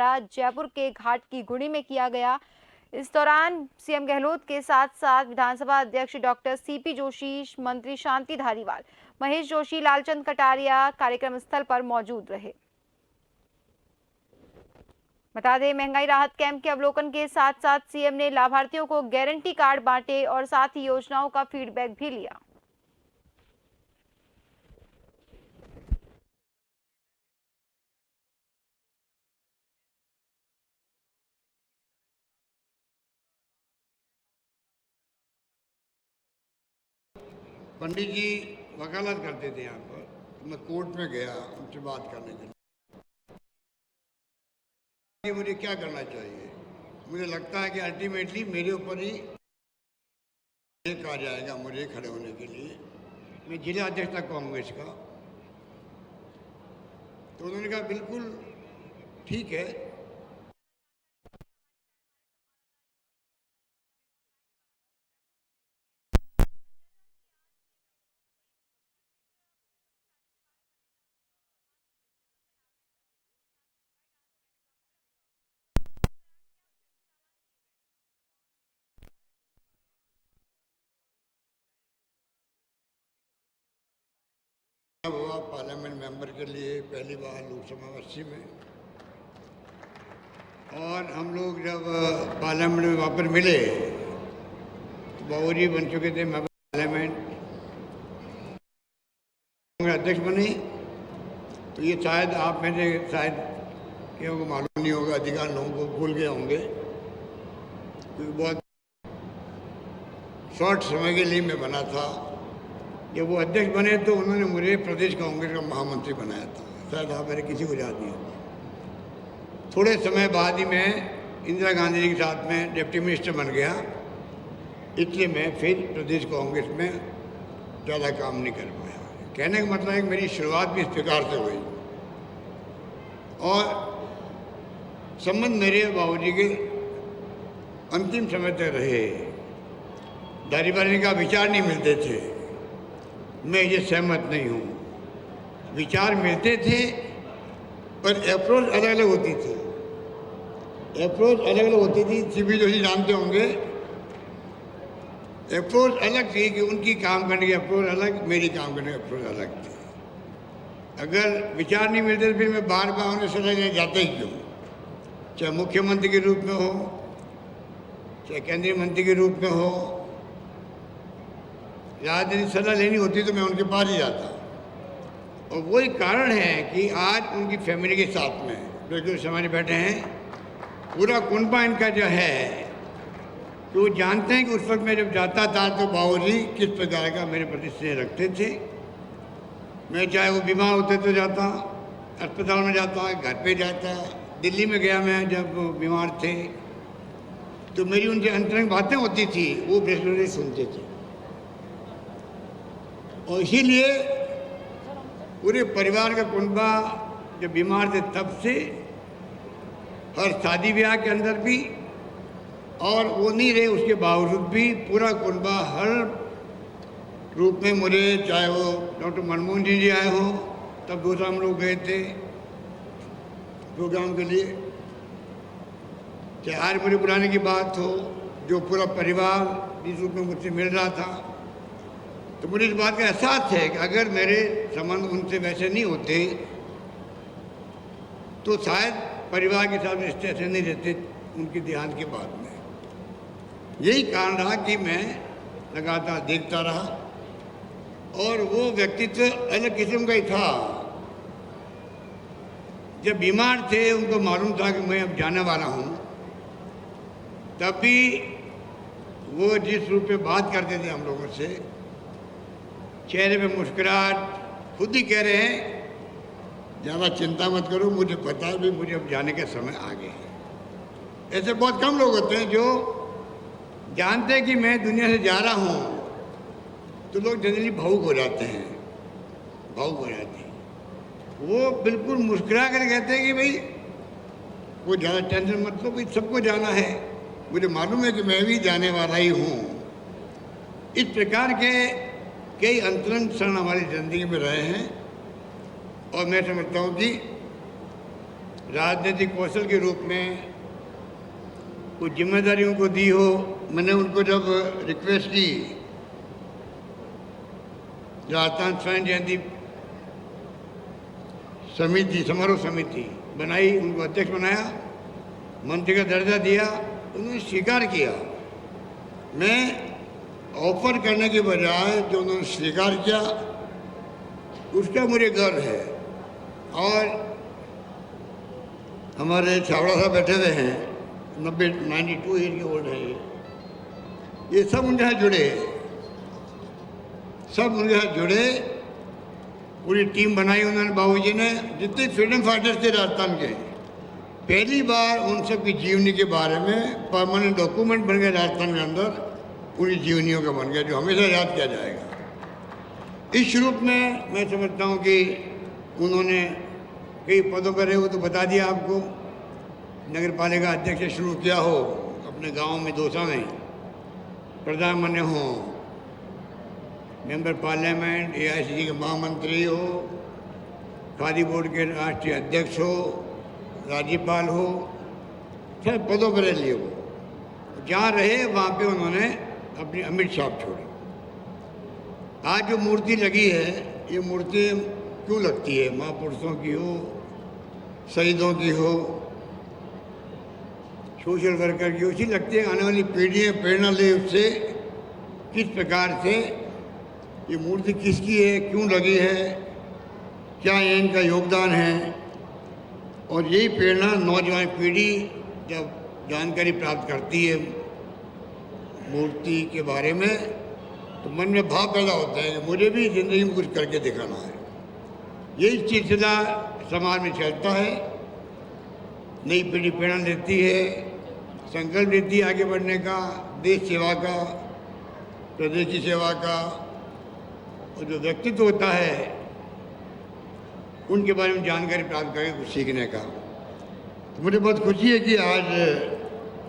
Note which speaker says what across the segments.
Speaker 1: जयपुर के घाट की गुड़ी में किया गया। इस दौरान सीएम गहलोत के साथ साथ विधानसभा अध्यक्ष डॉक्टर सीपी जोशी, मंत्री शांति धारीवाल, महेश जोशी, लालचंद कटारिया कार्यक्रम स्थल पर मौजूद रहे। बता दें, महंगाई राहत कैंप के अवलोकन के साथ साथ सीएम ने लाभार्थियों को गारंटी कार्ड बांटे और साथ ही योजनाओं का फीडबैक भी लिया।
Speaker 2: पंडित जी वकालत करते थे यहाँ पर, तो मैं कोर्ट में गया उनसे बात करने के लिए कि मुझे क्या करना चाहिए। मुझे लगता है कि अल्टीमेटली मेरे ऊपर ही एक आ जाएगा मुझे खड़े होने के लिए। मैं जिला अध्यक्ष था कांग्रेस का, तो उन्होंने कहा बिल्कुल ठीक है। हुआ पार्लियामेंट मेंबर के लिए पहली बार लोकसभा 80 में, और हम लोग जब पार्लियामेंट में वहाँ पर मिले तो बाबू जी बन चुके थे मेंबर पार्लियामेंट, अध्यक्ष बने। तो ये शायद आप में से शायद किसी को मालूम नहीं होगा, अधिकांश लोगों को भूल गए होंगे, क्योंकि बहुत शॉर्ट समय के लिए मैं बना था। जब वो अध्यक्ष बने तो उन्होंने मुझे प्रदेश कांग्रेस का महामंत्री बनाया था, शायद आप मेरे किसी को याद नहीं होगा। थोड़े समय बाद ही मैं इंदिरा गांधी जी के साथ में डिप्टी मिनिस्टर बन गया, इसलिए मैं फिर प्रदेश कांग्रेस में ज़्यादा काम नहीं कर पाया। कहने का मतलब है कि मेरी शुरुआत भी इस प्रकार से हुई, और संबंध मेरे बाबूजी के अंतिम समय तक रहे। धारीवाल का विचार नहीं मिलते थे, मैं ये सहमत नहीं हूँ। विचार मिलते थे पर अप्रोच अलग अलग होती थी, अप्रोच अलग अलग होती थी। सीपी जोशी जानते होंगे, अप्रोच अलग थी कि उनकी काम करने की अप्रोच अलग, मेरी काम करने की अप्रोच अलग थी। अगर विचार नहीं मिलते तो फिर मैं बार बार उन्हें सलाह लेने जाता ही क्यों, चाहे मुख्यमंत्री के रूप में हो, चाहे केंद्रीय मंत्री के रूप में हो। राजनीतिक सलाह लेनी होती तो मैं उनके पास ही जाता, और वही कारण है कि आज उनकी फैमिली के साथ में जो समाज बैठे हैं, पूरा कुनबा इनका जो है, तो वो जानते हैं कि उस वक्त मैं जब जाता था तो बाबूजी किस प्रकार का मेरे प्रति स्नेह रखते थे। मैं चाहे वो बीमार होते तो जाता, अस्पताल में जाता, घर पे जाता। दिल्ली में गया मैं जब वो बीमार थे, तो मेरी उनसे अंतरंग बातें होती थी, वो बेसुरे सुनते थे। और इसीलिए पूरे परिवार का कुनबा जब बीमार थे तब से हर शादी ब्याह के अंदर भी, और वो नहीं रहे उसके बावजूद भी पूरा कुनबा हर रूप में मुझे, चाहे वो डॉक्टर मनमोहन जी आए हों तब दूसरा हम लोग गए थे प्रोग्राम के लिए, चाहे आज मुझे बुलाने की बात हो, जो पूरा परिवार जिस रूप में मुझसे मिल रहा था, तो मुझे इस बात का एहसास है कि अगर मेरे संबंध उनसे वैसे नहीं होते तो शायद परिवार के साथ रिश्ते ऐसे नहीं रहते उनके देहांत के बाद में। यही कारण रहा कि मैं लगातार देखता रहा, और वो व्यक्तित्व अलग किस्म का ही था। जब बीमार थे उनको मालूम था कि मैं अब जाने वाला हूँ, तब भी वो जिस रूप में बात करते थे हम लोगों से, चेहरे पे मुस्कुराहट, खुद ही कह रहे हैं ज़्यादा चिंता मत करो, मुझे पता है भी मुझे अब जाने का समय आ गया है। ऐसे बहुत कम लोग होते हैं जो जानते हैं कि मैं दुनिया से जा रहा हूँ, तो लोग जनरली भावुक हो जाते हैं, भावुक हो जाते हैं। वो बिल्कुल मुस्कुरा कर कहते हैं कि भाई वो ज़्यादा टेंशन मत लो, भाई सबको जाना है, मुझे मालूम है कि मैं भी जाने वाला ही हूँ। इस प्रकार के कई अंतरंग क्षण हमारी ज़िंदगी में रहे हैं, और मैं समझता हूँ कि राजनीतिक कौशल के रूप में कुछ जिम्मेदारियों को दी हो। मैंने उनको जब रिक्वेस्ट की, राजस्थान स्वर्ण जयंती समिति, समारोह समिति बनाई, उनको अध्यक्ष बनाया, मंत्री का दर्जा दिया, उन्होंने स्वीकार किया। मैं ऑफर करने के बजाय जो उन्होंने स्वीकार किया उसका मुझे गर्व है। और हमारे छावड़ा साहब बैठे हुए हैं, 92 ईयर के ओल्ड है ये सब उनके साथ जुड़े, सब उनके साथ जुड़े, पूरी टीम बनाई उन्होंने। बाबूजी ने जितने फ्रीडम फाइटर्स थे राजस्थान के, पहली बार उन सब की जीवनी के बारे में परमानेंट डॉक्यूमेंट बन गए राजस्थान के अंदर, पूरी जीवनियों का बन गया, जो हमेशा याद किया जाएगा। इस रूप में मैं समझता हूँ कि उन्होंने कई पदों पर रहे, वो तो बता दिया आपको। नगर पालिका अध्यक्ष से शुरू किया हो अपने गांव में, दौसा में, प्रधानमंत्री हो, मेंबर पार्लियामेंट, AICC के महामंत्री हो, खादी बोर्ड के राष्ट्रीय अध्यक्ष हो, राज्यपाल हो, सब पदों पर लिए वो। जहाँ रहे वहाँ पे उन्होंने अपनी अमिट छाप छोड़ी। आज जो मूर्ति लगी है, ये मूर्ति क्यों लगती है? महापुरुषों की हो, शहीदों की हो, सोशल वर्कर की, उसी लगती है। आने वाली पीढ़ियाँ प्रेरणा ले उससे, किस प्रकार से ये मूर्ति किसकी है, क्यों लगी है, क्या ये इनका योगदान है। और यही प्रेरणा नौजवान पीढ़ी जब जानकारी प्राप्त करती है मूर्ति के बारे में, तो मन में भाव पैदा होता है कि मुझे भी ज़िंदगी में कुछ करके दिखाना है। यही सिलसिला समाज में चलता है। नई पीढ़ी प्रेरणा लेती है, संकल्प लेती है आगे बढ़ने का, देश सेवा का, प्रदेश की सेवा का। और जो व्यक्तित्व होता है उनके बारे में जानकारी प्राप्त करके कुछ सीखने का। तो मुझे बहुत खुशी है कि आज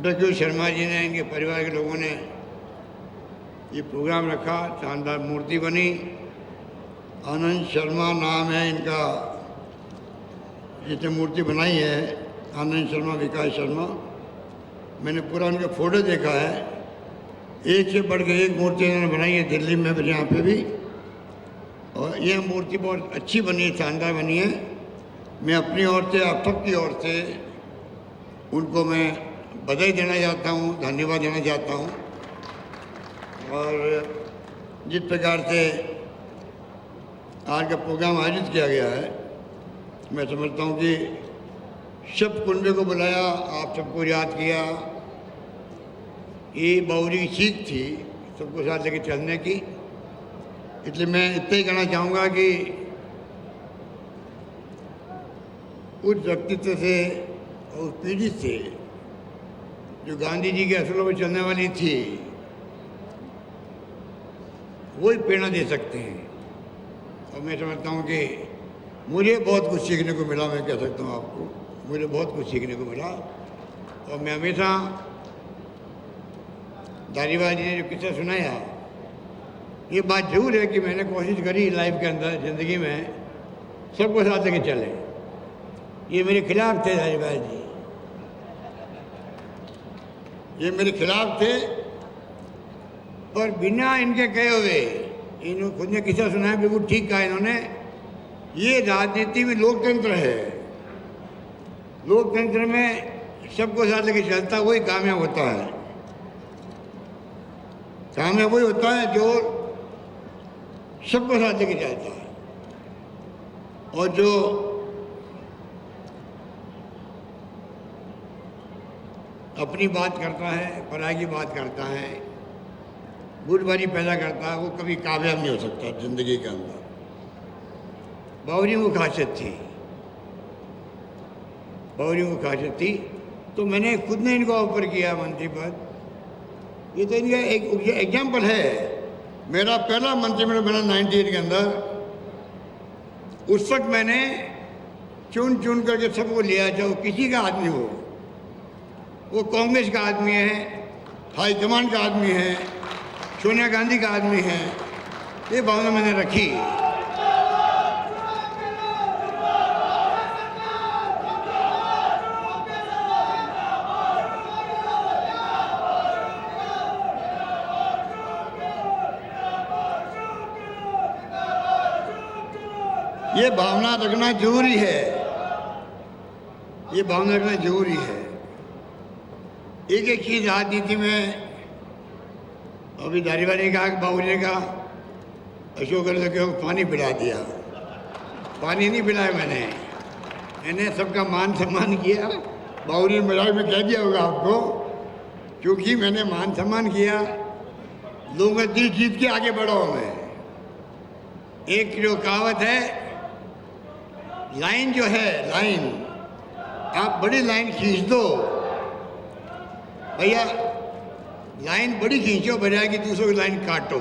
Speaker 2: डॉक्टर शर्मा जी ने, इनके परिवार के लोगों ने ये प्रोग्राम रखा, शानदार मूर्ति बनी। आनंद शर्मा नाम है इनका, जिसने मूर्ति बनाई है, आनंद शर्मा, विकास शर्मा। मैंने पूरा उनका फोटो देखा है, एक से बढ़ के एक मूर्ति इन्होंने बनाई है दिल्ली में भी, यहाँ पे भी। और यह मूर्ति बहुत अच्छी बनी है, शानदार बनी है। मैं अपनी ओर से, आप सब की ओर से उनको मैं बधाई देना चाहता हूँ, धन्यवाद देना चाहता हूँ। और जिस प्रकार से आज का प्रोग्राम आयोजित किया गया है, मैं समझता हूँ कि सब कुंबे को बुलाया, आप सबको याद किया। ये बाउरी की सीख थी सबको साथ लेके चलने की। इसलिए मैं इतना ही कहना चाहूँगा कि उस व्यक्तित्व से और उस पीढ़ी से जो गांधी जी के असूलों पर चलने वाली थी, वही प्रेरणा दे सकते हैं। और मैं समझता हूँ कि मुझे बहुत कुछ सीखने को मिला। मैं कह सकता हूँ आपको, मुझे बहुत कुछ सीखने को मिला। और मैं हमेशा धारीवाल जी ने जो किस्सा सुनाया, ये बात जरूर है कि मैंने कोशिश करी लाइफ के अंदर, ज़िंदगी में सबको साथ लेके चले। ये मेरे खिलाफ थे धारीवाल जी, ये मेरे खिलाफ थे, पर बिना इनके कहे हुए, इन्होंने खुद ने किस्सा सुनाया, बिल्कुल ठीक कहा इन्होंने। ये राजनीति में लोकतंत्र है, लोकतंत्र में सबको साथ लेके चलता वही कामयाब होता है। कामयाब वही होता है जो सबको साथ लेके चलता है, और जो अपनी बात करता है, पराई की बात करता है, गुटबाजी पैदा करता है, वो कभी कामयाब नहीं हो सकता जिंदगी के अंदर। बावरी वो खासियत थी, बावरी वो खासियत थी। तो मैंने खुद ने इनको ऑफर किया मंत्री पद। ये तो इनका एक एग्जाम्पल है। मेरा पहला मंत्रिमंडल बना 98 के अंदर, उस वक्त मैंने चुन चुन करके सबको लिया, चाहे किसी का आदमी हो, वो कांग्रेस का आदमी है, हाईकमान का आदमी है, सोनिया गांधी का आदमी है, ये भावना मैंने रखी। ये भावना रखना जरूरी है, ये भावना रखना जरूरी है। एक एक चीज़ राजनीति में, अभी धारीवाल ने कहा कि बाबू ने कहा अशोक गहलोत को पानी पिला दिया। पानी नहीं पिलाया मैंने सबका मान सम्मान किया। बाबू ने मजाक में कह दिया होगा आपको, क्योंकि मैंने मान सम्मान किया, लोगों का दिल जीत के आगे बढ़ा हूँ मैं। एक जो कहावत है, लाइन जो है, लाइन आप बड़ी लाइन खींच दो भैया, लाइन बड़ी खींचो बजाय कि दूसरों की लाइन काटो।